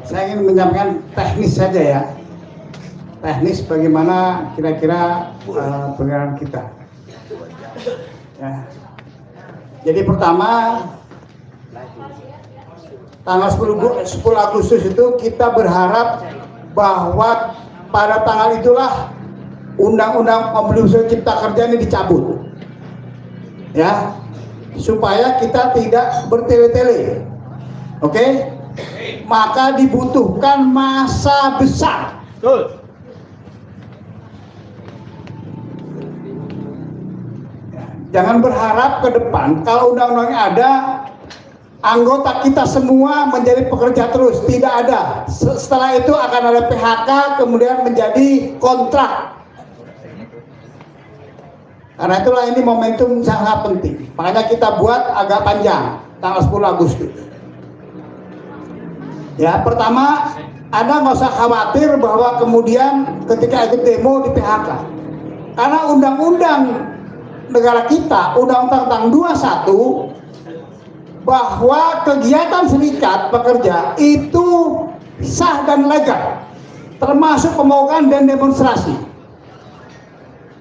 Saya ingin menyampaikan teknis saja ya. Teknis bagaimana kira-kira penyelenggaraan kita. Ya. Jadi pertama, tanggal 10 Agustus itu kita berharap bahwa pada tanggal itulah Undang-Undang Omnibus Law Cipta Kerja ini dicabut, ya, supaya kita tidak bertele-tele. Oke? Maka dibutuhkan masa besar. Betul. Jangan berharap ke depan kalau undang-undangnya ada, anggota kita semua menjadi pekerja terus. Tidak ada. Setelah itu akan ada PHK, kemudian menjadi kontrak. Karena itulah ini momentum sangat penting. Makanya kita buat agak panjang, tanggal 10 Agustus. Ya, pertama, Anda nggak usah khawatir bahwa kemudian ketika ikut demo di PHK. Karena undang-undang negara kita, Undang-Undang tentang 21, bahwa kegiatan serikat pekerja itu sah dan legal, termasuk pembukaan dan demonstrasi.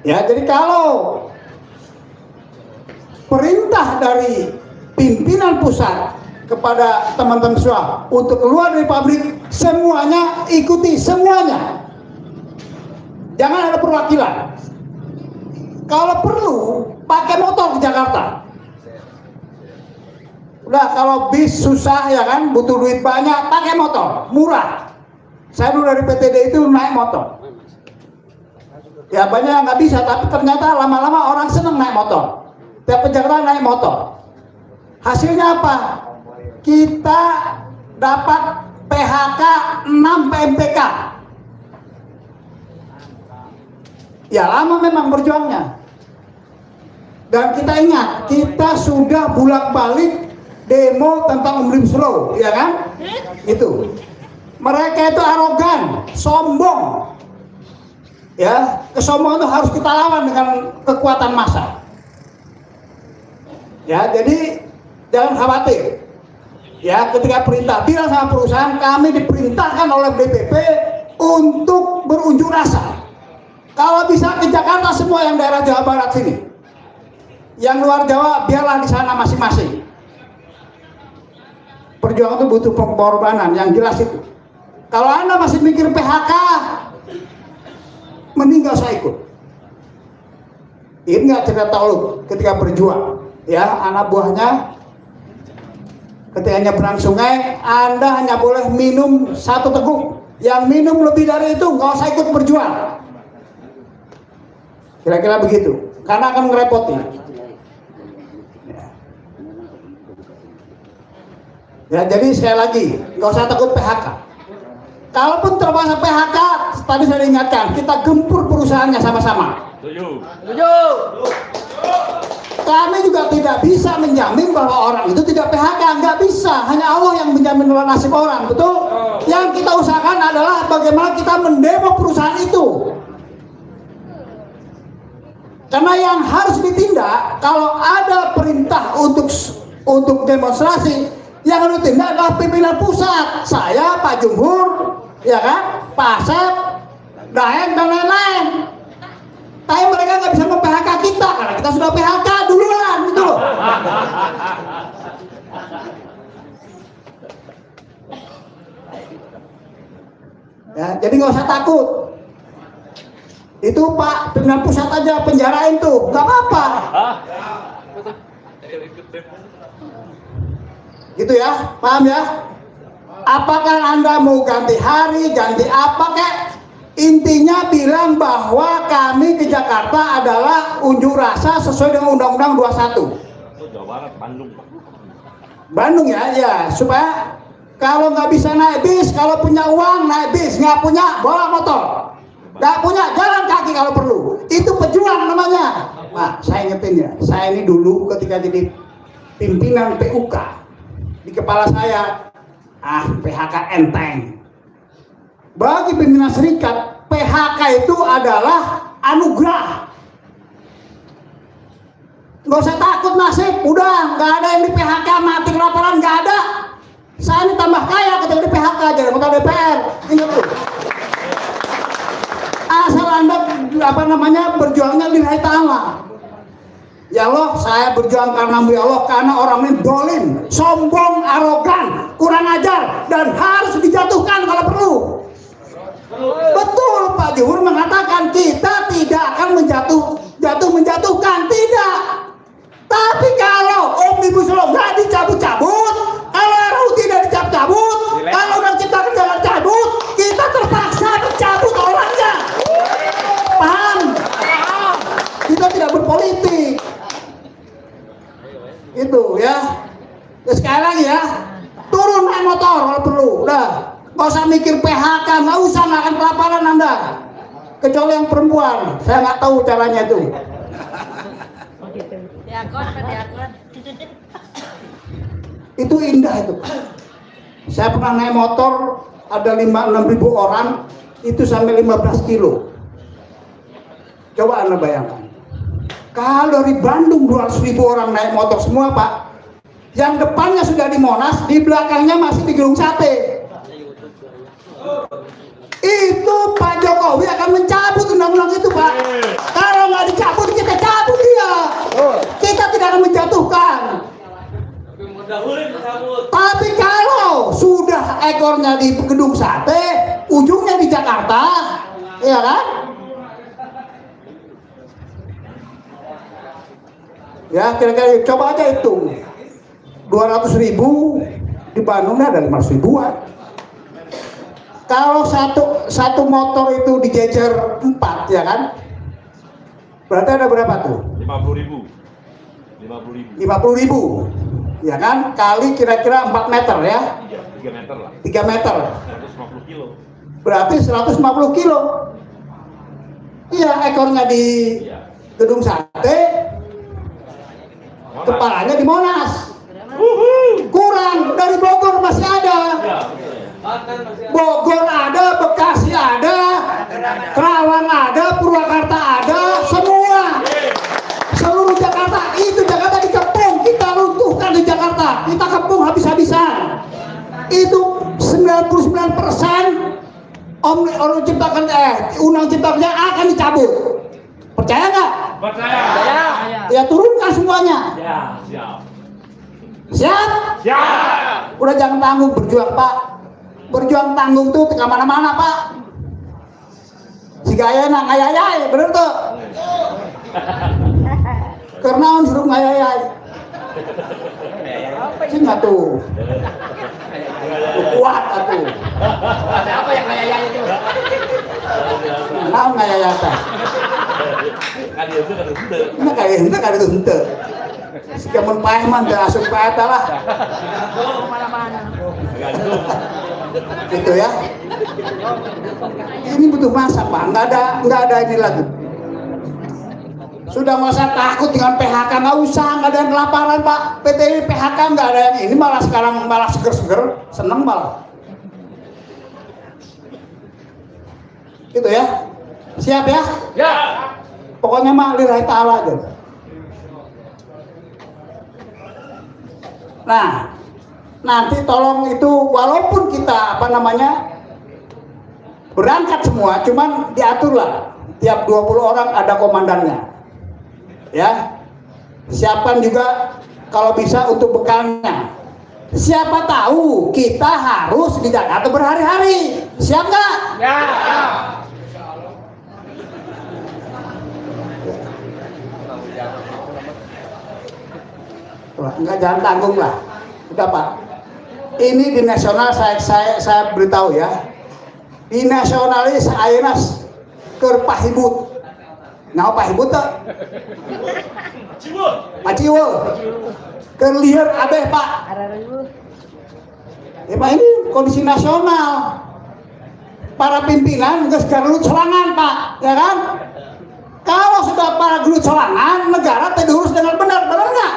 Ya, jadi kalau perintah dari pimpinan pusat kepada teman-teman siswa untuk keluar dari pabrik, semuanya ikuti, semuanya. Jangan ada perwakilan. Kalau perlu, pakai motor ke Jakarta. Udah, kalau bis susah ya kan, butuh duit banyak, pakai motor, murah. Saya dulu dari PTD itu naik motor. Ya banyak yang nggak bisa, tapi ternyata lama-lama orang seneng naik motor. Tiap ke Jakarta naik motor. Hasilnya apa? Kita dapat PHK 6 PMTK. Ya lama memang berjuangnya. Dan kita ingat, kita sudah bolak-balik demo tentang Omnibus Law, ya kan? Itu. Mereka itu arogan, sombong. Ya, kesombongan itu harus kita lawan dengan kekuatan massa. Ya, jadi jangan khawatir. Ya, ketika perintah bilang sama perusahaan, kami diperintahkan oleh DPP untuk berunjuk rasa. Kalau bisa ke Jakarta semua yang daerah Jawa Barat sini. Yang luar Jawa biarlah di sana masing-masing. Perjuangan itu butuh pengorbanan yang jelas itu. Kalau Anda masih mikir PHK, mending gak usah ikut. Ini nggak cerita tahu ketika berjuang. Ya, anak buahnya ketika nyebrang sungai, Anda hanya boleh minum 1 teguk. Yang minum lebih dari itu nggak usah ikut berjuang. Kira-kira begitu. Karena akan ngerepoti. Ya, jadi sekali lagi, nggak usah takut PHK. Kalaupun terpaksa PHK, tadi saya ingatkan, kita gempur perusahaannya sama-sama. Setuju. Kami juga tidak bisa menjamin bahwa orang itu tidak PHK, nggak bisa. Hanya Allah yang menjamin nasib orang, betul? Yang kita usahakan adalah bagaimana kita mendemo perusahaan itu. Karena yang harus ditindak, kalau ada perintah untuk demonstrasi, yang harus ditindak adalah pimpinan pusat. Saya, Pak Jumhur, ya kan, Pak Asep, Daeng, dan lain-lain. Tapi mereka nggak bisa mem-PHK kita karena kita sudah PHK duluan, gitu loh. Ya, jadi nggak usah takut. Itu Pak pimpinan pusat aja penjarain tuh, nggak apa-apa. Gitu ya, paham ya? Apakah Anda mau ganti hari, ganti apa kek? Intinya bilang bahwa kami ke Jakarta adalah unjuk rasa sesuai dengan Undang-Undang 21. Jawa Barat, Bandung. Bandung ya, ya, supaya kalau nggak bisa naik bis, kalau punya uang naik bis, nggak punya bawa motor, nggak punya jalan kaki kalau perlu. Itu pejuang namanya. Pak, saya ingetin ya, saya ini dulu ketika jadi pimpinan PUK, di kepala saya, PHK enteng. Bagi pimpinan serikat, PHK itu adalah anugerah. Nggak usah takut nasib, udah nggak ada yang di PHK mati kelaparan, nggak ada. Saya ini tambah kaya ketika di PHK, jadi anggota DPR. Ingat tuh. Asal Anda berjuangnya lillahi ta'ala. Ya Allah, saya berjuang karena ya Allah, karena orang ini dolim, sombong, arogan, kurang ajar, dan harus dijatuhkan kalau perlu. Betul, Pak Juhur mengatakan kita tidak akan menjatuhkan, tidak. Tapi kalau Omnibus Law nggak dicabut-cabut, kalau RUU tidak dicabut-cabut, kalau Undang Cipta Kerja nggak dicabut, kita terpaksa dicabut orangnya. Paham? Kita tidak berpolitik. Itu ya. Terus sekali lagi ya, turun naik motor kalau perlu. Udah, nggak usah mikir PHK, nggak usah, nggak akan kelaparan Anda. Kecuali yang perempuan, saya nggak tahu caranya itu. Diakon. Itu indah itu. Saya pernah naik motor, ada 5-6 ribu orang, itu sampai 15 kilo. Coba Anda bayangkan. Kalau dari Bandung 200.000 orang naik motor semua, Pak, yang depannya sudah di Monas, di belakangnya masih di Gedung Sate. Itu Pak Jokowi akan mencabut undang-undang itu, Pak. Kalau nggak dicabut, kita cabut dia. Kita tidak akan menjatuhkan. Tapi kalau sudah ekornya di Gedung Sate, ujungnya di Jakarta, ya kan? Ya, kira-kira coba aja hitung 200.000 di Bandung ada 500 ribuan. Kalau satu motor itu dijejer 4, ya kan? Berarti ada berapa tuh? 50.000. 50.000, ya kan? Kali kira-kira 4 meter ya? 3 meter lah. 3 meter. 150 kilo. Berarti 150 kilo. Iya, ekornya di Gedung Sate, kepalanya di Monas. Kurang, dari Bogor masih ada. Bogor ada, Bekasi ada, Kerawang ada, Purwakarta ada, semua. Seluruh Jakarta, itu Jakarta dikepung, kita runtuhkan di Jakarta, kita kepung habis-habisan. Itu 99% Undang Cipta Kerja akan dicabut. Percaya nggak? Percaya. Ya turunkan semuanya. Siap? Siap. Udah jangan tanggung, berjuang Pak. Berjuang tanggung tuh ke mana-mana Pak. Si gaya nak ngayayai, bener tuh. Karena on suruh ngayayai. Sih nggak tuh. Kuat atuh. Apa yang ngayayai itu? Nah ngayayai teh. Nah kayak henteu kada tuh henteu. Sika mun paeh mah teu asup ka eta lah. Kemana-mana. Gitu ya. Ini butuh masa Pak, nggak ada ini lagi. Sudah nggak usah takut dengan PHK, nggak usah, nggak ada yang kelaparan Pak. PT ini PHK nggak ada yang ini, malah sekarang malah seger-seger, seneng malah. Gitu ya. Siap ya? Ya. Pokoknya mah lillahi ta'ala aja. Nah, nanti tolong itu walaupun kita berangkat semua, cuman diaturlah tiap 20 orang ada komandannya. Ya. Siapkan juga kalau bisa untuk bekalnya. Siapa tahu kita harus di Jakarta berhari-hari. Siap nggak? Ya. Enggak, jangan tanggung lah. Udah Pak. Ini di nasional saya beritahu ya. Di nasionalis ayeuna keur pahibut. Nah pahibut tuh. Paciwul. Keur lieur abeh Pak. Ya Pak, ini kondisi nasional. Para pimpinan geus garlut serangan Pak, ya kan? Kalau sudah para gelut serangan, negara tidak diurus dengan benar nggak?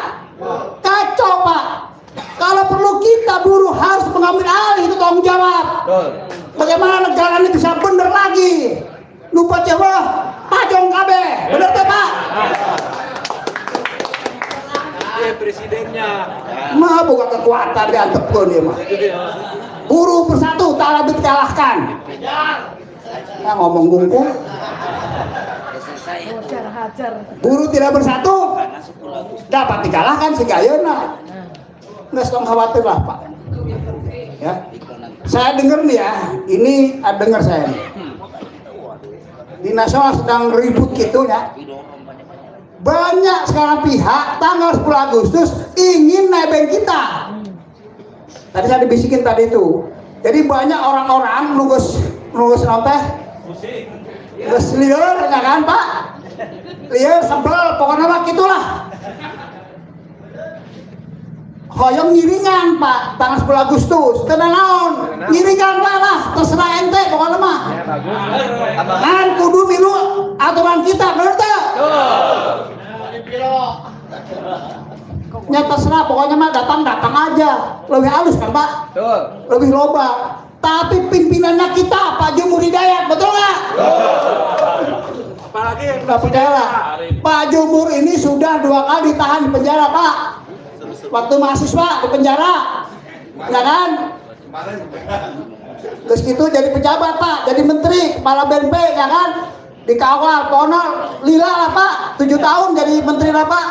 Kacau Pak. Kalau perlu kita buruh harus mengambil alih, itu tanggung jawab. Bagaimana negara ini bisa bener lagi? Lupa coba pajong kabeh, bener tuh Pak? Presidennya. Mah bukan kekuatan diantepkeun ieu mah. Buruh bersatu, tak lebih Nah, ngomong gungkul. Hajar. Buruh tidak bersatu, dapat dikalahkan si Gayona. Nggak usah khawatir lah Pak. Ya, saya dengar nih ya, ini dengar saya nih. Di nasional sedang ribut gitu ya. Banyak sekarang pihak tanggal 10 Agustus ingin nebeng kita. Tadi saya dibisikin tadi itu. Jadi banyak orang-orang nunggus nonton, nunggus liar ya kan Pak? Liar sebel, pokoknya mah gitulah. Hoyong ngiringan Pak, tanggal 10 Agustus. Tenang naon, ngiringan lah, terserah ente pokoknya mah. Kan kudu milu aturan kita, bener tak? Ya terserah, pokoknya mah datang aja. Lebih halus kan Pak? Lebih loba. Tapi pimpinannya kita, Pak Jumur Hidayat, betul nggak? Apalagi nggak percaya lah. Pak Jumur ini sudah 2 kali ditahan di penjara Pak. Waktu mahasiswa di penjara, ya kan? Terus gitu jadi pejabat Pak, jadi menteri, kepala BNP, ya kan? Dikawal, ponol, lila lah Pak, 7 tahun jadi menteri lah Pak.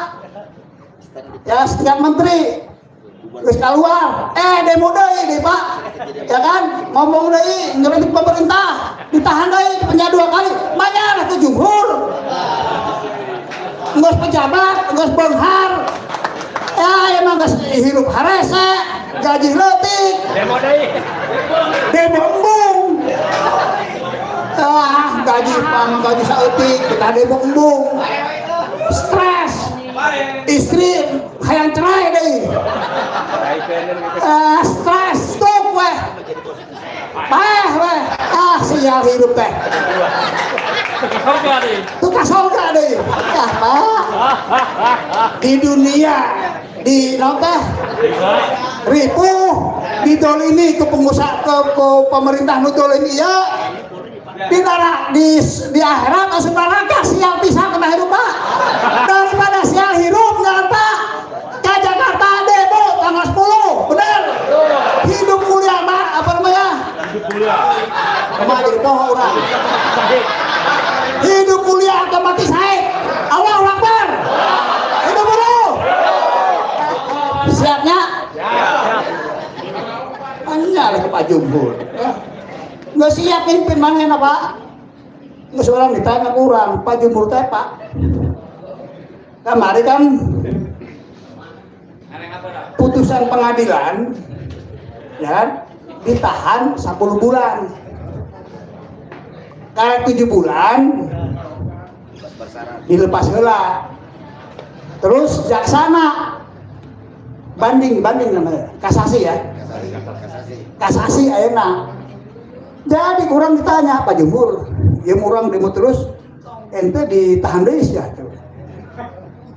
Ya setingkat menteri. Terus keluar, demo deh Pak, ya kan? Ngomong deh, ngeritik pemerintah, ditahan deh, penjara 2 kali, banyak ke Jumhur. Ngos pejabat, ngos benghar. Ya emang gak hirup harese, gaji letik, demo embung. Gaji saeutik, kita demo embung. Stres, istri hayang cerai deh. Stres, stop weh. Weh. Sial hidup teh. Tukang sorga deh. Ya Pak. Di dunia di noteh ripuh didolimi ke pengusaha ke pemerintah nudolimi ya di akhirat asup neraka sial pisah kena hidup Pak daripada sial hidup jangan Pak ke Jakarta demo tanggal 10 bener hidup mulia Pak apa namanya kemana jadi pohon orang hidup mulia atau mati syahid Allahu Akbar hidup dulu siapnya hanya oleh Pak Jumhur ya. Nggak siap pimpin mana Pak nggak seorang ditanya kurang Pak Jumhur teh Pak kemarin kan putusan pengadilan ya ditahan 10 bulan karena 7 bulan dilepas heula terus jaksana banding namanya kasasi ya kasasi ayeuna jadi kurang ditanya Pak Jumhur ya kurang demo terus ente ditahan deui ya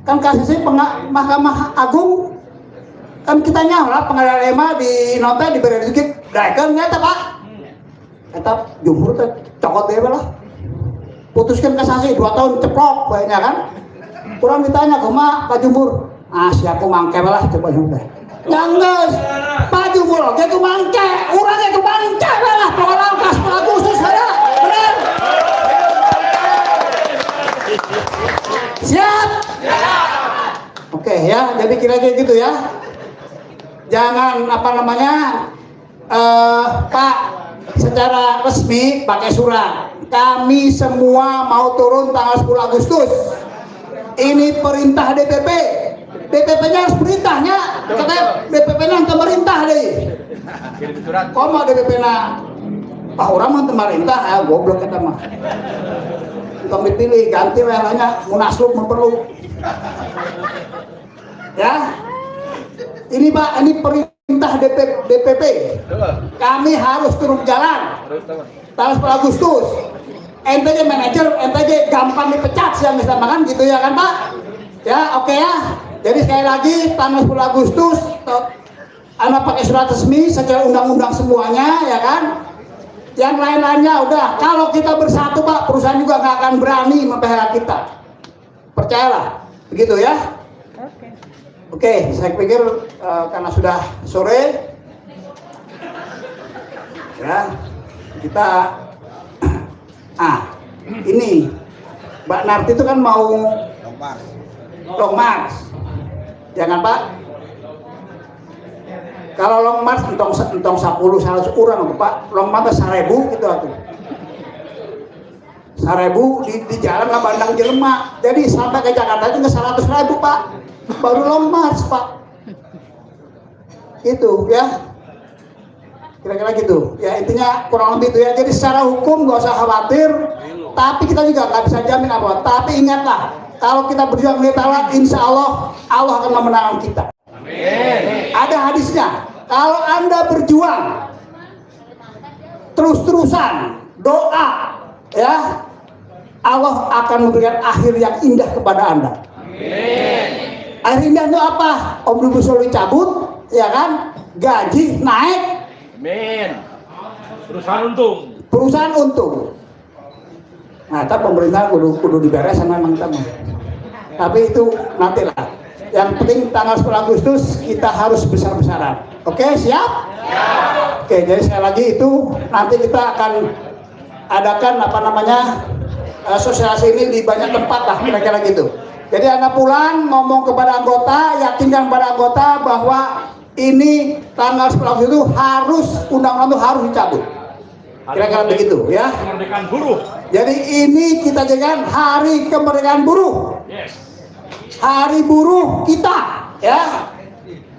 kan kasasi Mahkamah Agung kan kita nyawa pengadilan EMA di nota diberi sedikit daekeun nya Pak eta Jumhur teh cokot deui lah putuskan kasasi 2 tahun ceplok banyak kan kurang ditanya kumaha Pak Jumhur siapa mangke lah coba nyampe nyangges Pak Jumhur oke ku mangke urang ge ku mangke lah pokoknya kas Agustus ada bener siap oke ya jadi kira-kira gitu ya jangan apa namanya Pak secara resmi pakai surat kami semua mau turun tanggal 10 Agustus ini perintah DPP DPP-nya harus perintahnya katanya DPP-nya pemerintah deh kok mau DPP-nya Pak orang mah pemerintah goblok kita mah untuk dipilih ganti welanya munaslup perlu ya ini Pak ini perintah DPP kami harus turun jalan tanggal 10 Agustus ente manajer ente gampang dipecat siang bisa makan gitu ya kan Pak ya oke ya jadi sekali lagi tanggal 10 Agustus anak pakai surat resmi secara undang-undang semuanya ya kan yang lain-lainnya udah kalau kita bersatu Pak perusahaan juga nggak akan berani membela kita percayalah begitu ya oke saya pikir karena sudah sore ya kita ini Mbak Narti itu kan mau long march, jangan Pak. Kalau long march entong 10 100 orang Pak, long march 1000 gitu atuh. 1000 di jalan lah Bandang Jelema. Jadi sampai ke Jakarta itu nggak 100.000 Pak, baru long march Pak. Itu ya, kira-kira gitu. Ya intinya kurang lebih itu ya. Jadi secara hukum nggak usah khawatir. Tapi kita juga nggak bisa jamin apa. Tapi ingatlah, kalau kita berjuang lillahi ta'ala, insya Allah Allah akan memenangkan kita. Amin. Ada hadisnya. Kalau Anda berjuang terus-terusan doa, ya Allah akan memberikan akhir yang indah kepada Anda. Amin. Akhir indah itu apa? Omnibus Law dicabut, ya kan? Gaji naik. Amin. Perusahaan untung. Perusahaan untung. Nah, tapi pemerintah kudu diberes sama memang teman. Tapi itu nantilah. Yang penting tanggal 10 Agustus kita harus besar-besaran. Oke, siap? Siap. Oke, jadi sekali lagi itu nanti kita akan adakan sosialisasi ini di banyak tempat lah, kira-kira gitu. Jadi Anda pulang ngomong kepada anggota, yakinkan kepada anggota bahwa ini tanggal 10 Agustus itu harus undang-undang itu harus dicabut. Kira-kira begitu ya. Kemerdekaan buruh. Jadi ini kita jadikan hari kemerdekaan buruh. Yes. Hari buruh kita ya.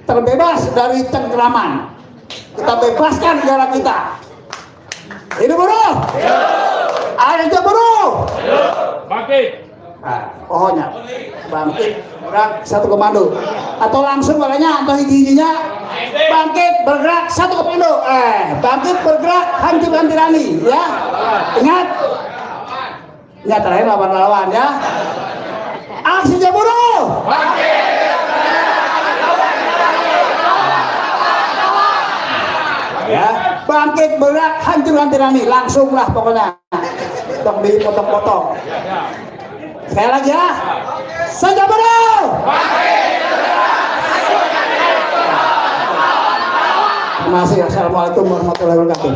Terbebas dari cengkeraman. Kita bebaskan negara kita. Hidup buruh. Ayo buruh. Bangkit. Nah, pokoknya bangkit bergerak satu komando atau langsung makanya atau hiji-hijinya bangkit bergerak satu komando bangkit bergerak hancurkan tirani ya, ingat terakhir lawan ya, aksi buruh ya, bangkit bergerak hancurkan tirani langsung lah pokoknya, dong dipotong-potong. Sekali lagi ya, saja buruh. Terima kasih. Assalamualaikum warahmatullahi wabarakatuh.